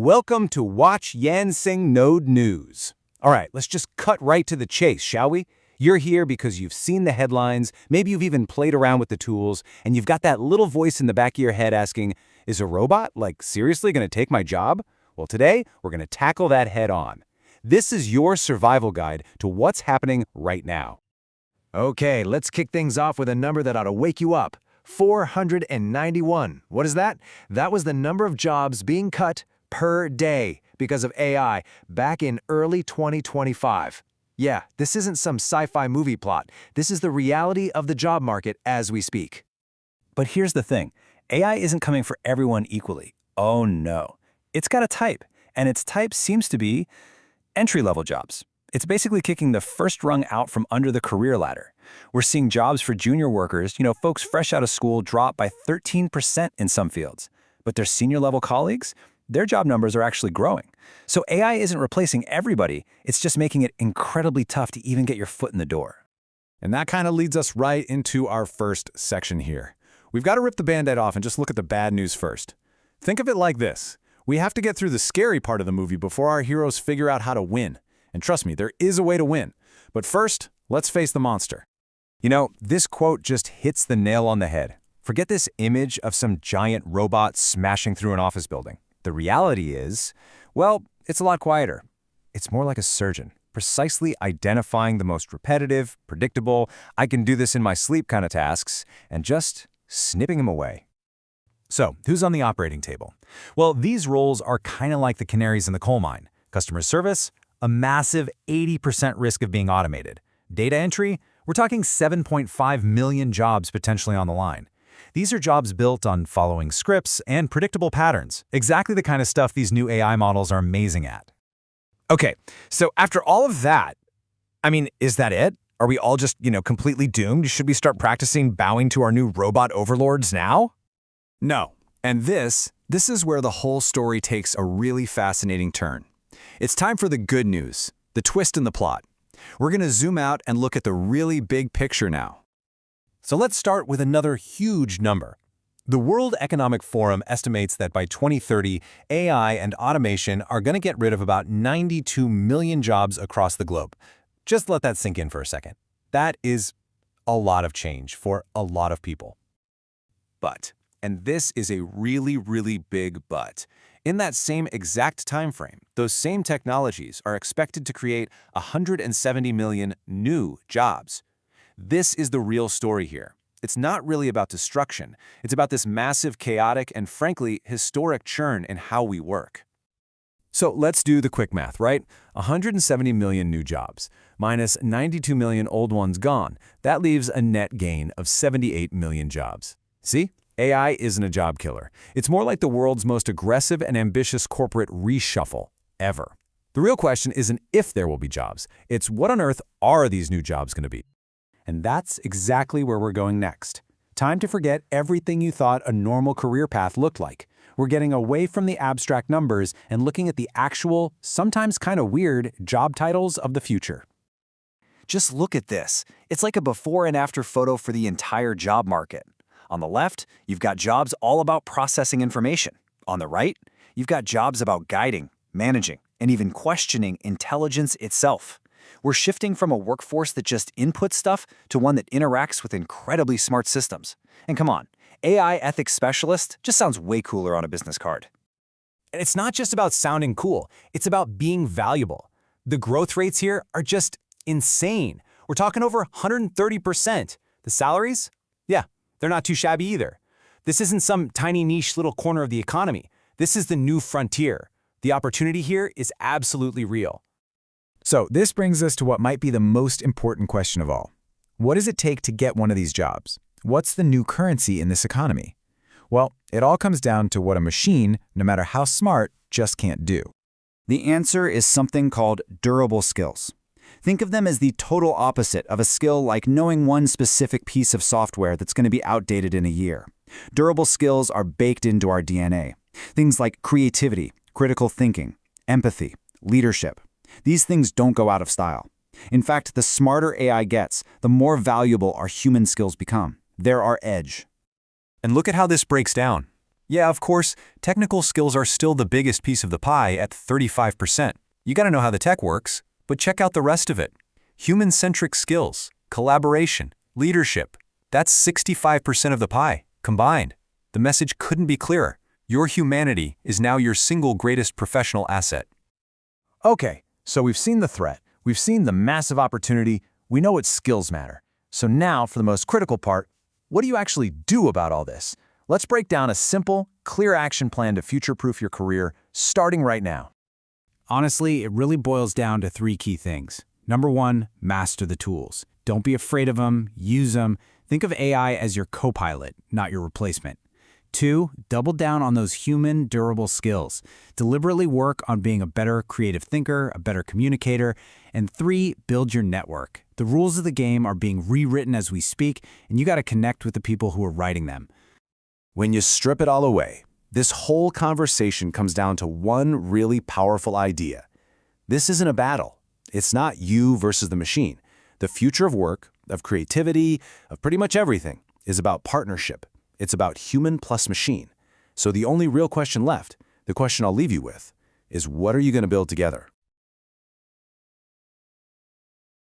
Welcome to Watch Yanqing Node News. All right, let's just cut right to the chase, shall we? You're here because you've seen the headlines, maybe you've even played around with the tools, and you've got that little voice in the back of your head asking, is a robot, seriously going to take my job? Well, today, we're going to tackle that head on. This is your survival guide to what's happening right now. Okay, let's kick things off with a number that ought to wake you up. 491. What is that? That was the number of jobs being cut per day because of AI back in early 2025. Yeah, this isn't some sci-fi movie plot. This is the reality of the job market as we speak. But here's the thing. AI isn't coming for everyone equally. Oh no. It's got a type, and its type seems to be entry-level jobs. It's basically kicking the first rung out from under the career ladder. We're seeing jobs for junior workers, folks fresh out of school, drop by 13% in some fields. But their senior-level colleagues, their job numbers are actually growing. So AI isn't replacing everybody, it's just making it incredibly tough to even get your foot in the door. And that kind of leads us right into our first section here. We've got to rip the Band-Aid off and just look at the bad news first. Think of it like this. We have to get through the scary part of the movie before our heroes figure out how to win. And trust me, there is a way to win. But first, let's face the monster. This quote just hits the nail on the head. Forget this image of some giant robot smashing through an office building. The reality is, well, it's a lot quieter. It's more like a surgeon, precisely identifying the most repetitive, predictable, I can do this in my sleep kind of tasks, and just snipping them away. So, who's on the operating table? Well, these roles are kind of like the canaries in the coal mine. Customer service, a massive 80% risk of being automated. Data entry, we're talking 7.5 million jobs potentially on the line. These are jobs built on following scripts and predictable patterns, exactly the kind of stuff these new AI models are amazing at. Okay, so after all of that, is that it? Are we all just, completely doomed? Should we start practicing bowing to our new robot overlords now? No. And this is where the whole story takes a really fascinating turn. It's time for the good news, the twist in the plot. We're going to zoom out and look at the really big picture now. So let's start with another huge number. The World Economic Forum estimates that by 2030, AI and automation are going to get rid of about 92 million jobs across the globe. Just let that sink in for a second. That is a lot of change for a lot of people. But, and this is a really, really big but, in that same exact time frame, those same technologies are expected to create 170 million new jobs. This is the real story here. It's not really about destruction. It's about this massive, chaotic, and frankly, historic churn in how we work. So let's do the quick math, right? 170 million new jobs, minus 92 million old ones gone. That leaves a net gain of 78 million jobs. See? AI isn't a job killer. It's more like the world's most aggressive and ambitious corporate reshuffle ever. The real question isn't if there will be jobs. It's what on earth are these new jobs going to be? And that's exactly where we're going next. Time to forget everything you thought a normal career path looked like. We're getting away from the abstract numbers and looking at the actual, sometimes kind of weird, job titles of the future. Just look at this. It's like a before and after photo for the entire job market. On the left, you've got jobs all about processing information. On the right, you've got jobs about guiding, managing, and even questioning intelligence itself. We're shifting from a workforce that just inputs stuff to one that interacts with incredibly smart systems. And come on, AI ethics specialist just sounds way cooler on a business card. And it's not just about sounding cool. It's about being valuable. The growth rates here are just insane. We're talking over 130%. The salaries? Yeah, they're not too shabby either. This isn't some tiny niche little corner of the economy. This is the new frontier. The opportunity here is absolutely real. So this brings us to what might be the most important question of all. What does it take to get one of these jobs? What's the new currency in this economy? Well, it all comes down to what a machine, no matter how smart, just can't do. The answer is something called durable skills. Think of them as the total opposite of a skill like knowing one specific piece of software that's going to be outdated in a year. Durable skills are baked into our DNA. Things like creativity, critical thinking, empathy, leadership. These things don't go out of style. In fact, the smarter AI gets, the more valuable our human skills become. They're our edge. And look at how this breaks down. Yeah, of course, technical skills are still the biggest piece of the pie at 35%. You gotta know how the tech works, but check out the rest of it. Human-centric skills, collaboration, leadership. That's 65% of the pie, combined. The message couldn't be clearer. Your humanity is now your single greatest professional asset. Okay, so we've seen the threat, we've seen the massive opportunity, we know what skills matter. So now, for the most critical part, what do you actually do about all this? Let's break down a simple, clear action plan to future-proof your career, starting right now. Honestly, it really boils down to 3 key things. Number 1, master the tools. Don't be afraid of them, use them. Think of AI as your co-pilot, not your replacement. 2, double down on those human, durable skills. Deliberately work on being a better creative thinker, a better communicator. And 3, build your network. The rules of the game are being rewritten as we speak, and you got to connect with the people who are writing them. When you strip it all away, this whole conversation comes down to one really powerful idea. This isn't a battle. It's not you versus the machine. The future of work, of creativity, of pretty much everything is about partnership. It's about human plus machine. So the only real question left, the question I'll leave you with, is what are you going to build together?